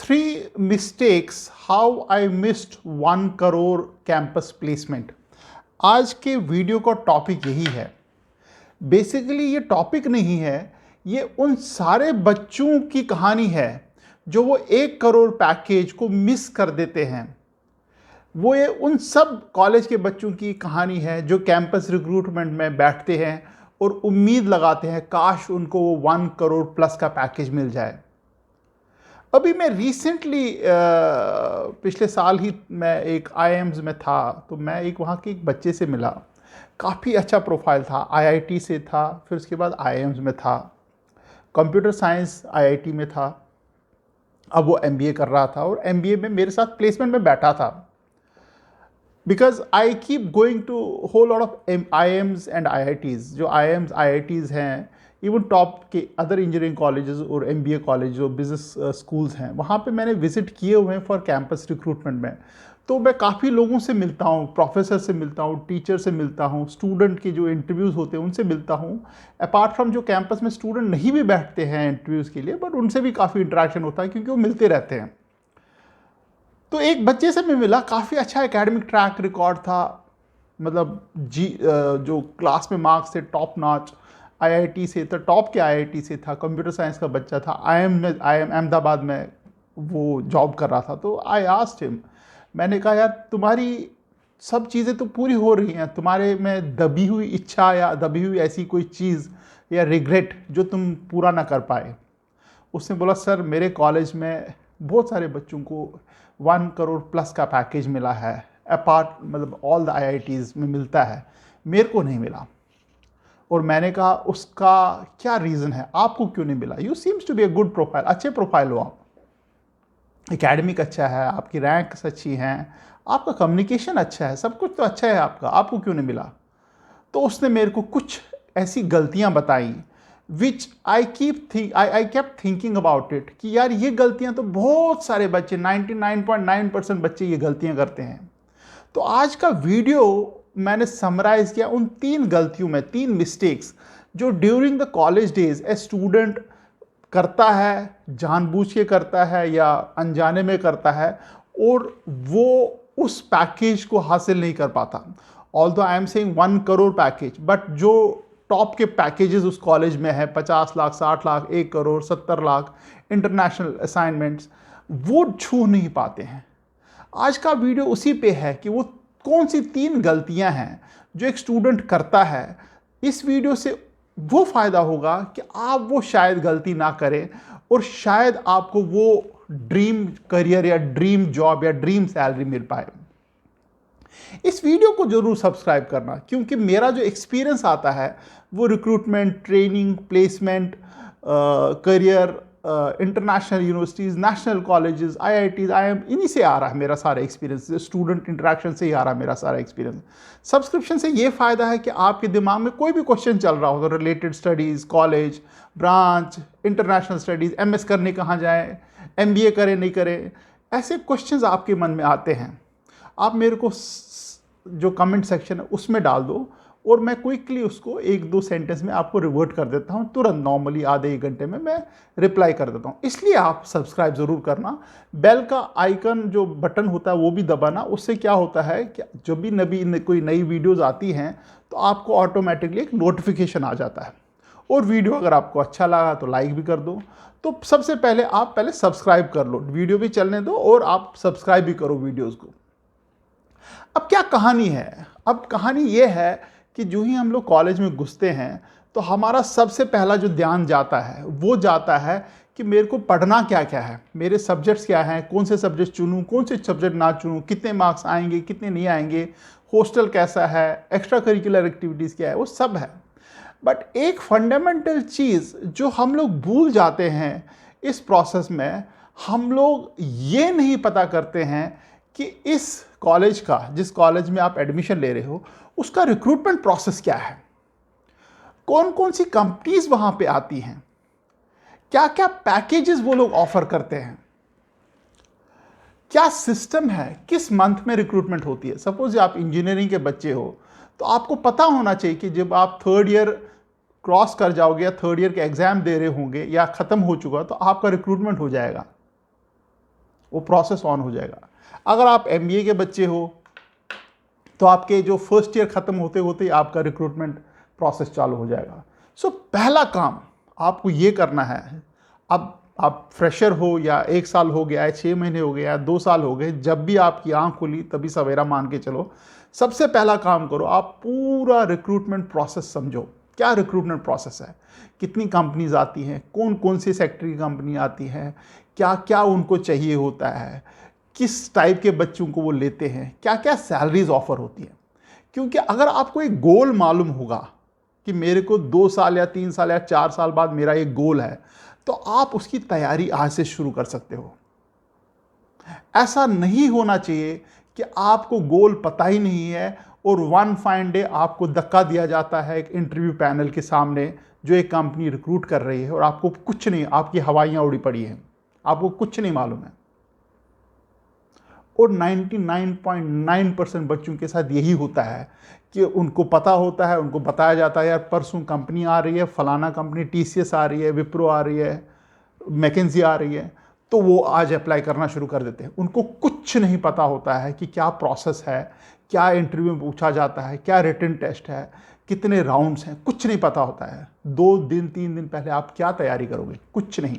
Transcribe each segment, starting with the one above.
3 mistakes how I missed 1 crore campus placement. आज के video का टॉपिक यही है। बेसिकली ये टॉपिक नहीं है, ये उन सारे बच्चों की कहानी है जो वो 1 करोड़ पैकेज को मिस कर देते हैं। वो ये उन सब कॉलेज के बच्चों की कहानी है जो कैंपस रिक्रूटमेंट में बैठते हैं और उम्मीद लगाते हैं काश उनको वो 1 करोड़ प्लस का पैकेज मिल जाए। अभी मैं रिसेंटली पिछले साल ही मैं एक आईआईएम्स में था, तो मैं वहाँ के एक बच्चे से मिला। काफ़ी अच्छा प्रोफाइल था, आईआईटी से था, फिर उसके बाद आईआईएम्स में था, कंप्यूटर साइंस आईआईटी में था। अब वो एमबीए कर रहा था और एमबीए में मेरे साथ प्लेसमेंट में बैठा था। Because I keep going to whole lot of IIMs and IITs. जो आईआईएम्स आईआईटीज़ हैं, इवन टॉप के अदर इंजीनियरिंग कॉलेजेस और एमबीए कॉलेज जो बिजनेस स्कूल्स हैं, वहाँ पे मैंने विजिट किए हुए हैं फॉर कैंपस रिक्रूटमेंट में। तो मैं काफ़ी लोगों से मिलता हूँ, प्रोफेसर से मिलता हूँ, टीचर से मिलता हूँ, स्टूडेंट के जो इंटरव्यूज़ होते हैं उनसे मिलता हूँ। अपार्ट फ्रॉम जो कैंपस में स्टूडेंट नहीं भी बैठते हैं इंटरव्यूज़ के लिए, बट उनसे भी काफ़ी इंटरेक्शन होता है क्योंकि वो मिलते रहते हैं। तो एक बच्चे से मैं मिला, काफ़ी अच्छा एकेडमिक ट्रैक रिकॉर्ड था, मतलब जो क्लास में मार्क्स थे टॉप नॉच, आईआईटी से था, टॉप के आईआईटी से था, कंप्यूटर साइंस का बच्चा था, आईएम अहमदाबाद में वो जॉब कर रहा था। तो आई आस्क्ड हिम, मैंने कहा यार तुम्हारी सब चीज़ें तो पूरी हो रही हैं, तुम्हारे में दबी हुई इच्छा या दबी हुई ऐसी कोई चीज़ या रिग्रेट जो तुम पूरा ना कर पाए। उसने बोला सर मेरे कॉलेज में बहुत सारे बच्चों को 1 करोड़ प्लस का पैकेज मिला है, अपार्ट मतलब ऑल द आईआईटीज़ में मिलता है, मेरे को नहीं मिला। और मैंने कहा उसका क्या रीज़न है, आपको क्यों नहीं मिला? You seems to be a good profile, अच्छे प्रोफाइल हो आप, एकेडमिक अच्छा है, आपकी रैंक्स अच्छी हैं, आपका कम्युनिकेशन अच्छा है, सब कुछ तो अच्छा है आपका, आपको क्यों नहीं मिला? तो उसने मेरे को कुछ ऐसी गलतियां बताई which I kept thinking about it कि यार ये गलतियां तो बहुत सारे बच्चे 99.9% बच्चे ये गलतियां करते हैं। तो आज का वीडियो मैंने समराइज किया उन 3 गलतियों में, 3 मिस्टेक्स जो during the college days a student करता है, जानबूझ के करता है या अनजाने में करता है, और वो उस पैकेज को हासिल नहीं कर पाता। Although I am saying 1 crore package, but जो टॉप के पैकेजेस उस कॉलेज में है 50 लाख, 60 लाख, 1 करोड़, 70 लाख, इंटरनेशनल असाइनमेंट्स, वो छू नहीं पाते हैं। आज का वीडियो उसी पे है कि वो कौन सी 3 गलतियां हैं जो एक स्टूडेंट करता है। इस वीडियो से वो फ़ायदा होगा कि आप वो शायद गलती ना करें और शायद आपको वो ड्रीम करियर या ड्रीम जॉब या ड्रीम सैलरी मिल पाए। इस वीडियो को जरूर सब्सक्राइब करना, क्योंकि मेरा जो एक्सपीरियंस आता है वो recruitment, training, placement, career, international universities, national colleges, IITs, IIM, इन्हीं से आ रहा है मेरा सारा एक्सपीरियंस, स्टूडेंट इंटरेक्शन से ही आ रहा है मेरा सारा एक्सपीरियंस। सब्सक्रिप्शन से ये फ़ायदा है कि आपके दिमाग में कोई भी क्वेश्चन चल रहा हो तो related studies, college, branch, international studies, MS करने कहाँ जाएँ, एमबीए करें नहीं करें, ऐसे क्वेश्चंस आपके मन में आते हैं, आप मेरे को जो कमेंट सेक्शन है उसमें डाल दो और मैं क्विकली उसको 1-2 सेंटेंस में आपको रिवर्ट कर देता हूँ, तुरंत, नॉर्मली आधे 1 घंटे में मैं रिप्लाई कर देता हूँ। इसलिए आप सब्सक्राइब ज़रूर करना, बेल का आइकन जो बटन होता है वो भी दबाना। उससे क्या होता है कि जब भी कोई नई वीडियोज़ आती हैं तो आपको ऑटोमेटिकली एक नोटिफिकेशन आ जाता है। और वीडियो अगर आपको अच्छा लगा तो लाइक भी कर दो। तो सबसे पहले आप पहले सब्सक्राइब कर लो, वीडियो भी चलने दो और आप सब्सक्राइब भी करो वीडियोज़ को। अब क्या कहानी है? अब कहानी ये है कि जो ही हम लोग कॉलेज में घुसते हैं तो हमारा सबसे पहला जो ध्यान जाता है वो जाता है कि मेरे को पढ़ना क्या क्या है, मेरे सब्जेक्ट्स क्या हैं, कौन से सब्जेक्ट चुनूं, कौन से सब्जेक्ट ना चुनूं, कितने मार्क्स आएंगे, कितने नहीं आएंगे, हॉस्टल कैसा है, एक्स्ट्रा करिकुलर एक्टिविटीज़ क्या है, वो सब है। बट एक फंडामेंटल चीज़ जो हम लोग भूल जाते हैं इस प्रोसेस में, हम लोग ये नहीं पता करते हैं कि इस कॉलेज का, जिस कॉलेज में आप एडमिशन ले रहे हो, उसका रिक्रूटमेंट प्रोसेस क्या है, कौन कौन सी कंपनीज वहां पे आती हैं, क्या क्या पैकेजेस वो लोग ऑफर करते हैं, क्या सिस्टम है, किस मंथ में रिक्रूटमेंट होती है। सपोज आप इंजीनियरिंग के बच्चे हो तो आपको पता होना चाहिए कि जब आप 3rd ईयर क्रॉस कर जाओगे या 3rd ईयर के एग्जाम दे रहे होंगे या ख़त्म हो चुका तो आपका रिक्रूटमेंट हो जाएगा। वो प्रोसेस ऑन हो जाएगा। अगर आप एमबीए के बच्चे हो तो आपके जो फर्स्ट ईयर ख़त्म होते होते ही आपका रिक्रूटमेंट प्रोसेस चालू हो जाएगा। सो पहला काम आपको ये करना है, अब आप फ्रेशर हो या 1 साल हो गया है, 6 महीने हो गए या 2 साल हो गए, जब भी आपकी आंख खुली तभी सवेरा मान के चलो, सबसे पहला काम करो, आप पूरा रिक्रूटमेंट प्रोसेस समझो। क्या रिक्रूटमेंट प्रोसेस है, कितनी कंपनीज आती हैं, कौन कौन सी सेक्टर की कंपनी आती है, क्या क्या उनको चाहिए होता है, किस टाइप के बच्चों को वो लेते हैं, क्या क्या सैलरीज ऑफर होती हैं। क्योंकि अगर आपको एक गोल मालूम होगा कि मेरे को 2 साल या 3 साल या 4 साल बाद मेरा एक गोल है, तो आप उसकी तैयारी आज से शुरू कर सकते हो। ऐसा नहीं होना चाहिए कि आपको गोल पता ही नहीं है और वन फाइन डे आपको धक्का दिया जाता है एक इंटरव्यू पैनल के सामने जो एक कंपनी रिक्रूट कर रही है और आपको कुछ नहीं, आपकी हवाइयाँ उड़ी पड़ी हैं, आपको कुछ नहीं मालूम है। और 99.9% बच्चों के साथ यही होता है कि उनको पता होता है, उनको बताया जाता है यार परसों कंपनी आ रही है, फलाना कंपनी टीसीएस आ रही है, विप्रो आ रही है, मैकेंजी आ रही है, तो वो आज अप्लाई करना शुरू कर देते हैं। उनको कुछ नहीं पता होता है कि क्या प्रोसेस है, क्या इंटरव्यू में पूछा जाता है, क्या रिटन टेस्ट है, कितने राउंड्स हैं, कुछ नहीं पता होता है। 2 दिन 3 दिन पहले आप क्या तैयारी करोगे, कुछ नहीं।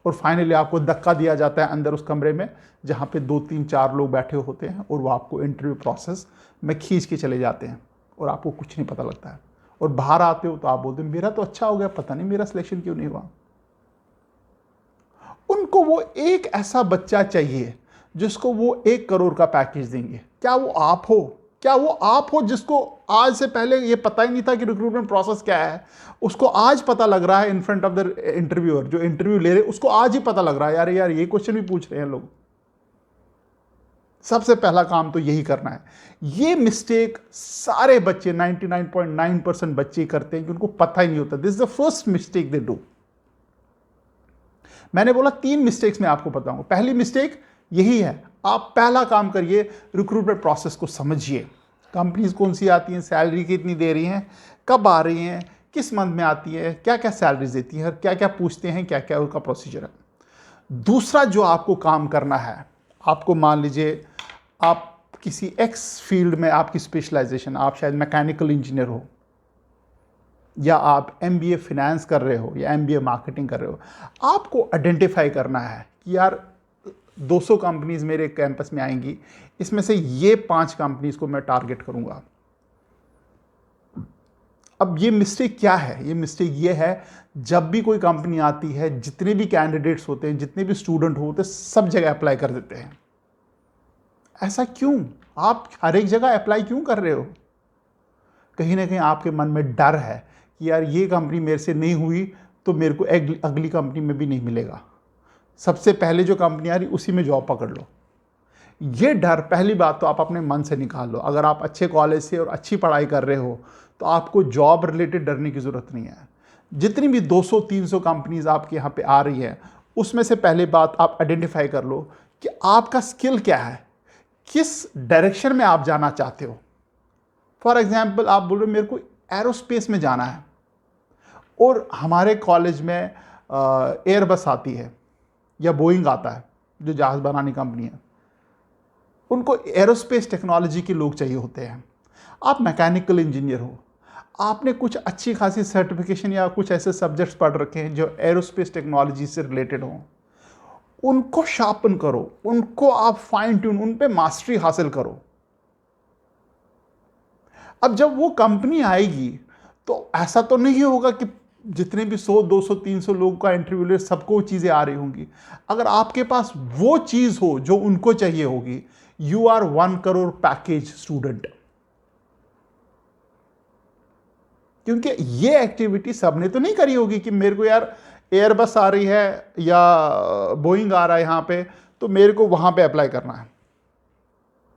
और फाइनली आपको धक्का दिया जाता है अंदर उस कमरे में जहाँ पे 2 3 4 लोग बैठे होते हैं और वो आपको इंटरव्यू प्रोसेस में खींच के चले जाते हैं और आपको कुछ नहीं पता लगता है। और बाहर आते हो तो आप बोलते हैं मेरा तो अच्छा हो गया, पता नहीं मेरा सिलेक्शन क्यों नहीं हुआ। उनको वो एक ऐसा बच्चा चाहिए जिसको वो 1 करोड़ का पैकेज देंगे। क्या वो आप हो? क्या वो आप हो जिसको आज से पहले ये पता ही नहीं था कि रिक्रूटमेंट प्रोसेस क्या है, उसको आज पता लग रहा है in front of the interviewer, जो इंटरव्यू ले रहे उसको आज ही पता लग रहा है यार यार ये क्वेश्चन भी पूछ रहे हैं लोग। सबसे पहला काम तो यही करना है। ये मिस्टेक सारे बच्चे 99.9% बच्चे करते हैं कि उनको पता ही नहीं होता। This is the first mistake they do. मैंने बोला 3 मिस्टेक्स मैं आपको बताऊंगा। पहली मिस्टेक यही है, आप पहला काम करिए, रिक्रूटमेंट प्रोसेस को समझिए। कंपनीज कौन सी आती हैं, सैलरी कितनी दे रही हैं, कब आ रही हैं, किस मंथ में आती है, क्या क्या सैलरीज देती हैं, क्या क्या पूछते हैं, क्या क्या उनका प्रोसीजर है। दूसरा जो आपको काम करना है, आपको मान लीजिए आप किसी एक्स फील्ड में आपकी स्पेशलाइजेशन, आप शायद मैकेनिकल इंजीनियर हो या आप एमबीए फाइनेंस कर रहे हो या एमबीए मार्केटिंग कर रहे हो। आपको आइडेंटिफाई करना है कि यार 200 कंपनीज मेरे कैंपस में आएंगी, इसमें से ये 5 कंपनीज को मैं टारगेट करूंगा। अब ये मिस्टेक क्या है? ये मिस्टेक ये है, जब भी कोई कंपनी आती है, जितने भी कैंडिडेट्स होते हैं, जितने भी स्टूडेंट होते हैं, सब जगह अप्लाई कर देते हैं। ऐसा क्यों? आप हर एक जगह अप्लाई क्यों कर रहे हो? कहीं ना कहीं आपके मन में डर है कि यार ये कंपनी मेरे से नहीं हुई तो मेरे को अगली कंपनी में भी नहीं मिलेगा, सबसे पहले जो कंपनी आ रही उसी में जॉब पकड़ लो। ये डर पहली बात तो आप अपने मन से निकाल लो। अगर आप अच्छे कॉलेज से और अच्छी पढ़ाई कर रहे हो तो आपको जॉब रिलेटेड डरने की ज़रूरत नहीं है। जितनी भी 200-300 कंपनीज आपके यहाँ पे आ रही है, उसमें से पहले बात आप आइडेंटिफाई कर लो कि आपका स्किल क्या है, किस डायरेक्शन में आप जाना चाहते हो। फॉर एग्जाम्पल आप बोल रहे हो मेरे को एरोस्पेस में जाना है और हमारे कॉलेज में एयरबस आती है या बोइंग आता है, जो जहाज़ बनाने कंपनी है, उनको एरोस्पेस टेक्नोलॉजी के लोग चाहिए होते हैं। आप मैकेनिकल इंजीनियर हो, आपने कुछ अच्छी खासी सर्टिफिकेशन या कुछ ऐसे सब्जेक्ट्स पढ़ रखे हैं जो एरोस्पेस टेक्नोलॉजी से रिलेटेड हों, उनको शार्पन करो, उनको आप फाइन ट्यून, उन पे मास्टरी हासिल करो। अब जब वो कंपनी आएगी तो ऐसा तो नहीं होगा कि जितने भी 100 200 300 लोगों का इंटरव्यू ले सबको वो चीज़ें आ रही होंगी। अगर आपके पास वो चीज़ हो जो उनको चाहिए होगी, you are 1 crore package student. क्योंकि ये एक्टिविटी सबने तो नहीं करी होगी कि मेरे को यार एयरबस आ रही है या बोइंग आ रहा है यहाँ पे तो मेरे को वहाँ पे अप्लाई करना है।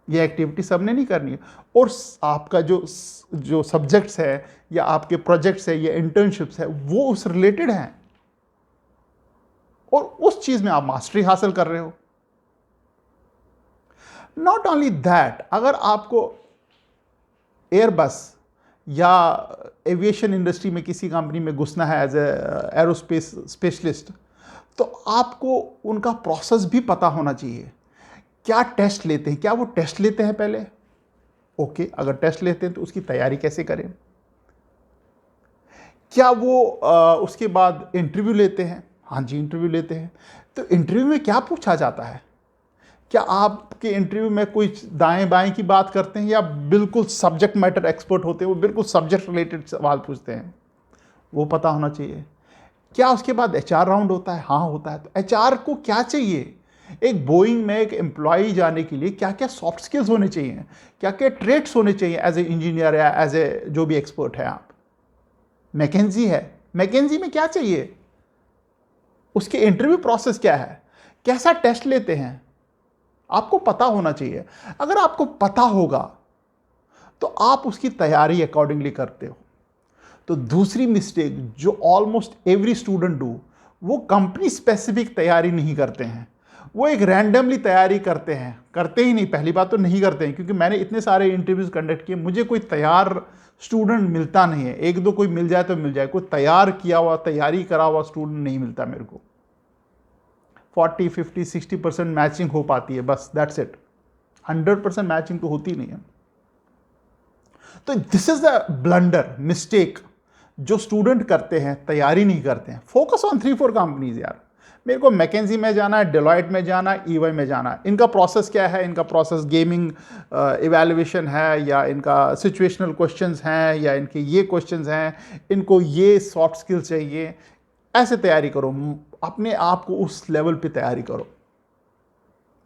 ये एक्टिविटी सबने नहीं करनी है। और आपका जो सब्जेक्ट्स है या आपके प्रोजेक्ट्स है या इंटर्नशिप्स है वो उस रिलेटेड हैं और उस चीज़ में आप मास्टरी हासिल कर रहे हो। नॉट ओनली दैट, अगर आपको एयरबस या एविएशन इंडस्ट्री में किसी कंपनी में घुसना है एज ए एरोस्पेस स्पेशलिस्ट, तो आपको उनका प्रोसेस भी पता होना चाहिए। क्या टेस्ट लेते हैं, क्या वो टेस्ट लेते हैं पहले? ओके, अगर टेस्ट लेते हैं तो उसकी तैयारी कैसे करें? क्या वो उसके बाद इंटरव्यू लेते हैं? हाँ जी, इंटरव्यू लेते हैं। तो इंटरव्यू में क्या पूछा जाता है? क्या आपके इंटरव्यू में कोई दाएं बाएं की बात करते हैं, या बिल्कुल सब्जेक्ट मैटर एक्सपर्ट होते हैं, वो बिल्कुल सब्जेक्ट रिलेटेड सवाल पूछते हैं? वो पता होना चाहिए। क्या उसके बाद एचआर राउंड होता है? हाँ, होता है। तो एचआर को क्या चाहिए? एक बोइंग में एक एम्प्लॉय जाने के लिए क्या क्या सॉफ्ट स्किल्स होने चाहिए, क्या क्या ट्रेट्स होने चाहिए एज ए इंजीनियर या एज ए जो भी एक्सपर्ट है आप। मैकेंजी है, मैकेंजी में क्या चाहिए? उसके इंटरव्यू प्रोसेस क्या है, कैसा टेस्ट लेते हैं, आपको पता होना चाहिए। अगर आपको पता होगा तो आप उसकी तैयारी अकॉर्डिंगली करते हो। तो दूसरी मिस्टेक जो ऑलमोस्ट एवरी स्टूडेंट डू, वो कंपनी स्पेसिफिक तैयारी नहीं करते हैं, वो एक रैंडमली तैयारी करते हैं। करते ही नहीं, पहली बात तो नहीं करते हैं, क्योंकि मैंने इतने सारे इंटरव्यूज कंडक्ट किए, मुझे कोई तैयार स्टूडेंट मिलता नहीं है। एक दो कोई मिल जाए तो मिल जाए, कोई तैयार किया हुआ, तैयारी करा हुआ स्टूडेंट नहीं मिलता मेरे को। 40, 50, 60% मैचिंग हो पाती है, बस, दैट्स इट। 100% मैचिंग तो होती नहीं है। तो this is the blunder, mistake जो स्टूडेंट करते हैं, तैयारी नहीं करते हैं। फोकस ऑन 3-4 कंपनीज यार। मेरे को मैकेंजी में जाना है, डेलॉयट में जाना है, ईवाई में जाना है। इनका प्रोसेस क्या है? इनका प्रोसेस गेमिंग इवैल्यूएशन है, या इनका सिचुएशनल क्वेश्चंस हैं, या इनके ये क्वेश्चंस हैं, इनको ये सॉफ्ट स्किल्स चाहिए। ऐसे तैयारी करो, अपने आप को उस लेवल पे तैयारी करो।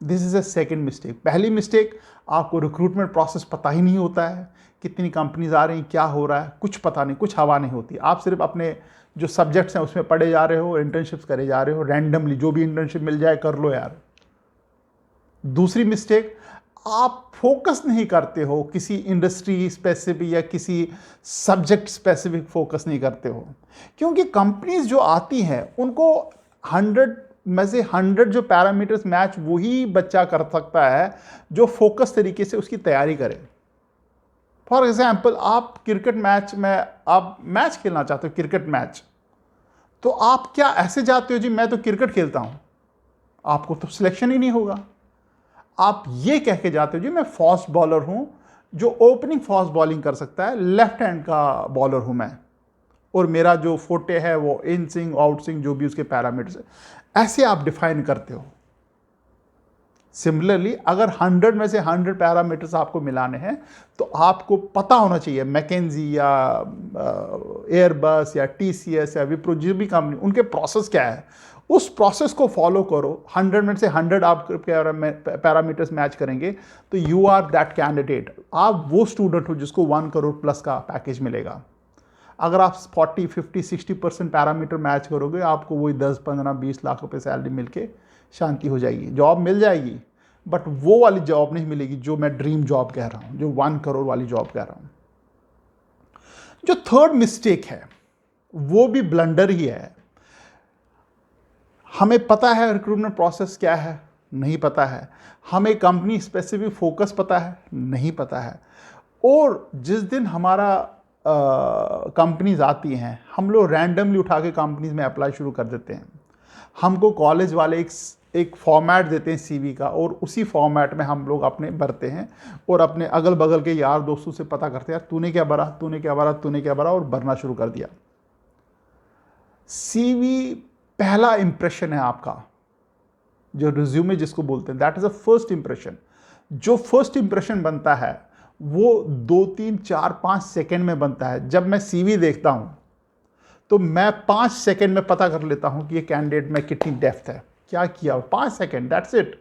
This is a second mistake. पहली मिस्टेक, आपको रिक्रूटमेंट प्रोसेस पता ही नहीं होता है, कितनी कंपनीज आ रही हैं, क्या हो रहा है, कुछ पता नहीं, कुछ हवा नहीं होती। आप सिर्फ अपने जो सब्जेक्ट्स हैं उसमें पढ़े जा रहे हो, इंटर्नशिप्स करे जा रहे हो, रैंडमली जो भी इंटर्नशिप मिल जाए कर लो यार। दूसरी मिस्टेक, आप फोकस नहीं करते हो, किसी इंडस्ट्री स्पेसिफिक या किसी सब्जेक्ट स्पेसिफिक फोकस नहीं करते हो। क्योंकि कंपनीज जो आती हैं उनको 100 में से 100 जो पैरामीटर्स मैच वही बच्चा कर सकता है जो फोकस तरीके से उसकी तैयारी करे। फॉर एग्जाम्पल, आप क्रिकेट मैच में आप मैच खेलना चाहते हो, क्रिकेट मैच, तो आप क्या ऐसे जाते हो जी मैं तो क्रिकेट खेलता हूं? आपको तो सिलेक्शन ही नहीं होगा। आप ये कह के जाते हो जी मैं फास्ट बॉलर हूं, जो ओपनिंग फास्ट बॉलिंग कर सकता है, लेफ्ट हैंड का बॉलर हूं मैं, और मेरा जो फोटे है वो इन स्विंग, आउट स्विंग, जो भी उसके पैरामीटर्स है, ऐसे आप डिफाइन करते हो। सिमिलरली, अगर 100 में से 100 पैरामीटर्स आपको मिलाने हैं तो आपको पता होना चाहिए मैकेंजी या एयरबस या टीसीएस या विप्रो, जो भी कंपनी, उनके प्रोसेस क्या है, उस प्रोसेस को फॉलो करो। 100 में से 100 आप पैरामीटर्स मैच करेंगे तो यू आर दैट कैंडिडेट। आप वो स्टूडेंट हो जिसको 1 करोड़ प्लस का पैकेज मिलेगा। अगर आप 40, 50, 60% पैरामीटर मैच करोगे, आपको वही 10, 15, 20 लाख रुपए सैलरी मिलके शांति हो जाएगी, जॉब मिल जाएगी। बट वो वाली जॉब नहीं मिलेगी जो मैं ड्रीम जॉब कह रहा हूं, जो 1 करोड़ वाली जॉब कह रहा हूं। जो थर्ड मिस्टेक है वो भी ब्लंडर ही है। हमें पता है रिक्रूटमेंट प्रोसेस क्या है, नहीं पता है। हमें कंपनी स्पेसिफिक फोकस पता है, नहीं पता है। और जिस दिन हमारा कंपनीज आती हैं, हम लोग रैंडमली उठा के कंपनीज में अप्लाई शुरू कर देते हैं। हमको कॉलेज वाले एक फॉर्मेट देते हैं सीवी का, और उसी फॉर्मेट में हम लोग अपने भरते हैं, और अपने अगल बगल के यार दोस्तों से पता करते हैं यार तूने क्या भरा, तूने क्या भरा, तूने क्या भरा, और भरना शुरू कर दिया। सीवी पहला इंप्रेशन है आपका, जो रिज्यूमे जिसको बोलते हैं, that is a first impression. जो फर्स्ट इंप्रेशन बनता है वो 2, 3, 4, 5 सेकेंड में बनता है। जब मैं सीवी देखता हूं तो मैं 5 सेकेंड में पता कर लेता हूं कि ये कैंडिडेट में कितनी डेप्थ है, क्या किया। 5 सेकेंड, दैट्स इट।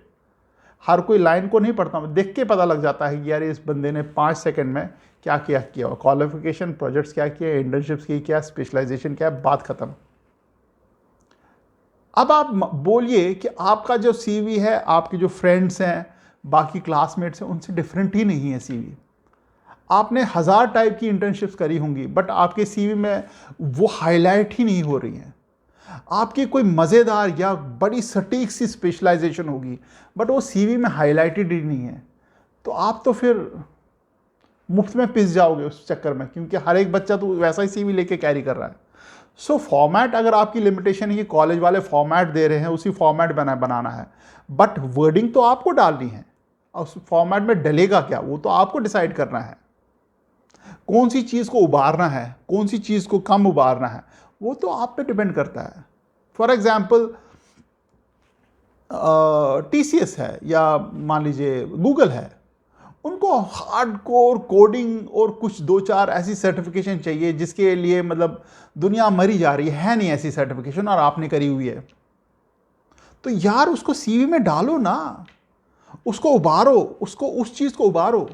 हर कोई लाइन को नहीं पढ़ता, मैं देख के पता लग जाता है कि यार इस बंदे ने 5 सेकेंड में क्या किया, क्वालिफिकेशन, प्रोजेक्ट्स क्या किया, इंटर्नशिप्स की क्या, स्पेशलाइजेशन क्या, बात खत्म। अब आप बोलिए कि आपका जो सीवी है, आपके जो फ्रेंड्स हैं, बाकी क्लासमेट्स हैं, उनसे डिफरेंट ही नहीं है सीवी। आपने 1000 टाइप की इंटर्नशिप्स करी होंगी, बट आपके सीवी में वो हाईलाइट ही नहीं हो रही हैं। आपकी कोई मज़ेदार या बड़ी सटीक सी स्पेशलाइजेशन होगी, बट वो सीवी में हाईलाइटेड ही नहीं है। तो आप तो फिर मुफ्त में पिस जाओगे उस चक्कर में, क्योंकि हर एक बच्चा तो वैसा ही सीवी लेके कैरी कर रहा है। सो फॉर्मेट अगर आपकी लिमिटेशन है कि कॉलेज वाले फॉर्मेट दे रहे हैं, उसी फॉर्मेट बनाना है, बट वर्डिंग तो आपको डालनी है। और उस फॉर्मेट में डलेगा क्या वो तो आपको डिसाइड करना है। कौन सी चीज़ को उबारना है, कौन सी चीज़ को कम उबारना है, वो तो आप पे डिपेंड करता है। फॉर एग्जाम्पल TCS है या मान लीजिए गूगल है, उनको हार्डकोर कोडिंग और कुछ 2-4 ऐसी सर्टिफिकेशन चाहिए जिसके लिए मतलब दुनिया मरी जा रही है नहीं ऐसी सर्टिफिकेशन, और आपने करी हुई है। तो यार उसको सीवी में डालो ना, उसको उबारो, उसको उस चीज़ को उबारो।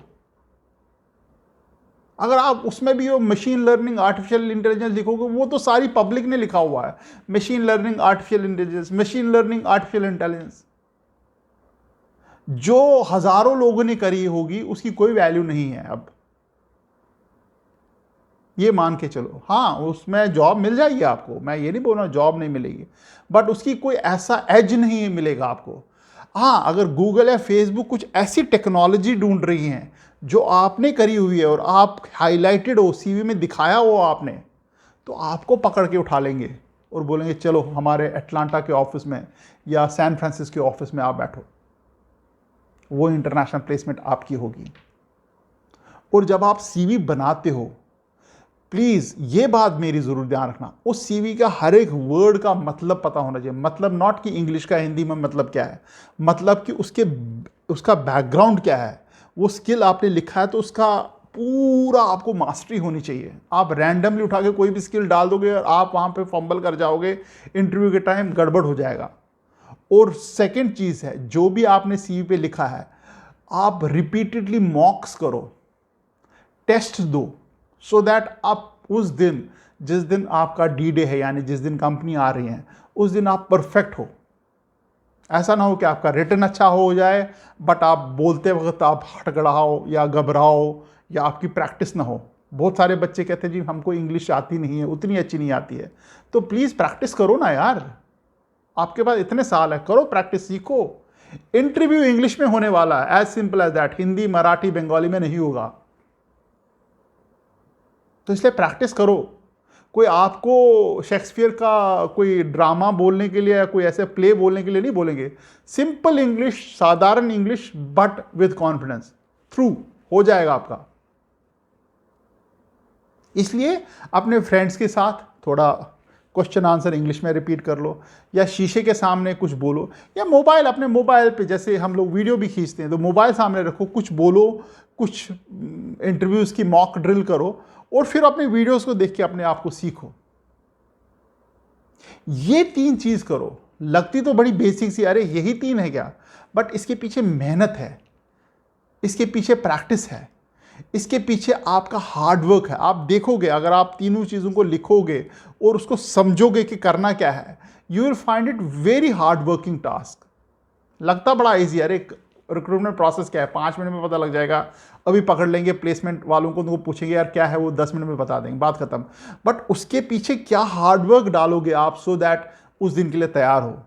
अगर आप उसमें भी वो मशीन लर्निंग आर्टिफिशियल इंटेलिजेंस लिखोगे, वो तो सारी पब्लिक ने लिखा हुआ है, machine learning artificial intelligence, machine learning artificial intelligence. जो हजारों लोगों ने करी होगी उसकी कोई वैल्यू नहीं है अब, ये मान के चलो। हाँ उसमें जॉब मिल जाएगी आपको, मैं ये नहीं बोल रहा जॉब नहीं मिलेगी, बट उसकी कोई ऐसा एज नहीं मिलेगा आपको। हाँ अगर गूगल या फेसबुक कुछ ऐसी टेक्नोलॉजी ढूंढ रही हैं जो आपने करी हुई है और आप हाईलाइटेड हो, सीवी में दिखाया हो आपने, तो आपको पकड़ के उठा लेंगे और बोलेंगे चलो हमारे अटलांटा के ऑफिस में या सैन फ्रांसिस्को के ऑफिस में आप बैठो। वो इंटरनेशनल प्लेसमेंट आपकी होगी। और जब आप सीवी बनाते हो, प्लीज ये बात मेरी जरूर ध्यान रखना, उस सीवी का हर एक वर्ड का मतलब पता होना चाहिए। मतलब नॉट कि इंग्लिश का हिंदी में मतलब क्या है, मतलब कि उसका बैकग्राउंड क्या है, वो स्किल आपने लिखा है तो उसका पूरा आपको मास्टरी होनी चाहिए। आप रैंडमली उठा के कोई भी स्किल डाल दोगे और आप वहां पे फंबल कर जाओगे, इंटरव्यू के टाइम गड़बड़ हो जाएगा। और सेकंड चीज है, जो भी आपने सीवी पे लिखा है आप रिपीटेडली मॉक्स करो, टेस्ट दो, सो दैट आप उस दिन जिस दिन आपका डी डे है यानी जिस दिन कंपनी आ रही है उस दिन आप परफेक्ट हो। ऐसा ना हो कि आपका रिटर्न अच्छा हो जाए बट आप बोलते वक्त आप हड़बड़ाओ या घबराओ या आपकी प्रैक्टिस ना हो। बहुत सारे बच्चे कहते हैं जी हमको इंग्लिश आती नहीं है, उतनी अच्छी नहीं आती है। तो प्लीज़ प्रैक्टिस करो ना यार, आपके पास इतने साल है, करो प्रैक्टिस, सीखो। इंटरव्यू इंग्लिश में होने वाला है, as simple as that. Hindi Marathi Bengali में नहीं होगा, तो इसलिए प्रैक्टिस करो। कोई आपको शेक्सपियर का कोई ड्रामा बोलने के लिए या कोई ऐसे प्ले बोलने के लिए नहीं बोलेंगे। सिंपल इंग्लिश, साधारण English but with confidence, through हो जाएगा आपका। इसलिए अपने फ्रेंड्स के साथ थोड़ा क्वेश्चन आंसर इंग्लिश में रिपीट कर लो, या शीशे के सामने कुछ बोलो, या मोबाइल, अपने मोबाइल पे जैसे हम लोग वीडियो भी खींचते हैं तो मोबाइल सामने रखो, कुछ बोलो, कुछ इंटरव्यूज़ की मॉक ड्रिल करो और फिर अपने वीडियोस को देख के अपने आप को सीखो। ये 3 चीज करो। लगती तो बड़ी बेसिक सी, अरे यही 3 है क्या, बट इसके पीछे मेहनत है, इसके पीछे प्रैक्टिस है, इसके पीछे आपका हार्डवर्क है। आप देखोगे अगर आप तीनों चीज़ों को लिखोगे और उसको समझोगे कि करना क्या है, you will find it very hard working task. लगता बड़ा ईजी है, अरे रिक्रूटमेंट प्रोसेस क्या है, 5 मिनट में पता लग जाएगा, अभी पकड़ लेंगे प्लेसमेंट वालों को, उनको पूछेंगे यार क्या है, वो 10 मिनट में बता देंगे, बात खत्म। बट उसके पीछे क्या हार्डवर्क डालोगे आप, सो दैट उस दिन के लिए तैयार हो।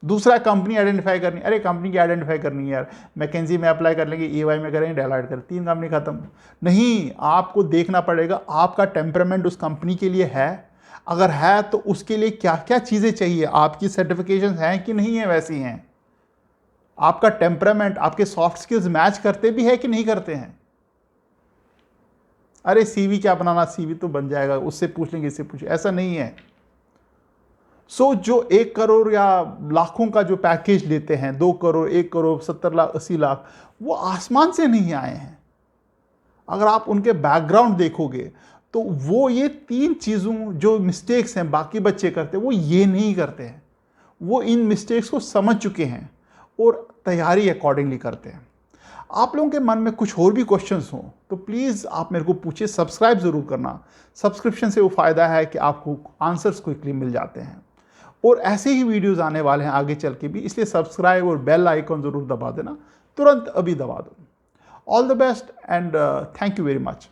दूसरा कंपनी आइडेंटिफाई करनी, अरे कंपनी की आइडेंटिफाई करनी है यार, मैकेंजी में अप्लाई कर लेंगे, EY में करेंगे, डेलॉयट करें, 3 कंपनी खत्म। नहीं, आपको देखना पड़ेगा आपका टेम्परामेंट उस कंपनी के लिए है, अगर है तो उसके लिए क्या क्या चीज़ें चाहिए, आपकी सर्टिफिकेशन हैं कि नहीं है, वैसी हैं, आपका टेम्परामेंट आपके सॉफ्ट स्किल्स मैच करते भी है कि नहीं करते हैं। अरे सीवी क्या बनाना, सीवी तो बन जाएगा, उससे पूछ लेंगे, इससे पूछ, ऐसा नहीं है। सो जो 1 करोड़ या लाखों का जो पैकेज लेते हैं, 2 करोड़, 1 करोड़, 70 लाख, 80 लाख, वो आसमान से नहीं आए हैं। अगर आप उनके बैकग्राउंड देखोगे तो वो ये 3 चीज़ों जो मिस्टेक्स हैं बाकी बच्चे करते हैं, वो ये नहीं करते हैं। वो इन मिस्टेक्स को समझ चुके हैं और तैयारी अकॉर्डिंगली करते हैं। आप लोगों के मन में कुछ और भी क्वेश्चंस हों तो प्लीज़ आप मेरे को पूछिए, सब्सक्राइब ज़रूर करना। सब्सक्रिप्शन से वो फ़ायदा है कि आपको आंसर्स क्विकली मिल जाते हैं और ऐसे ही वीडियोस आने वाले हैं आगे चल के भी, इसलिए सब्सक्राइब और बेल आइकन ज़रूर दबा देना, तुरंत अभी दबा दो। All the best and thank you very much.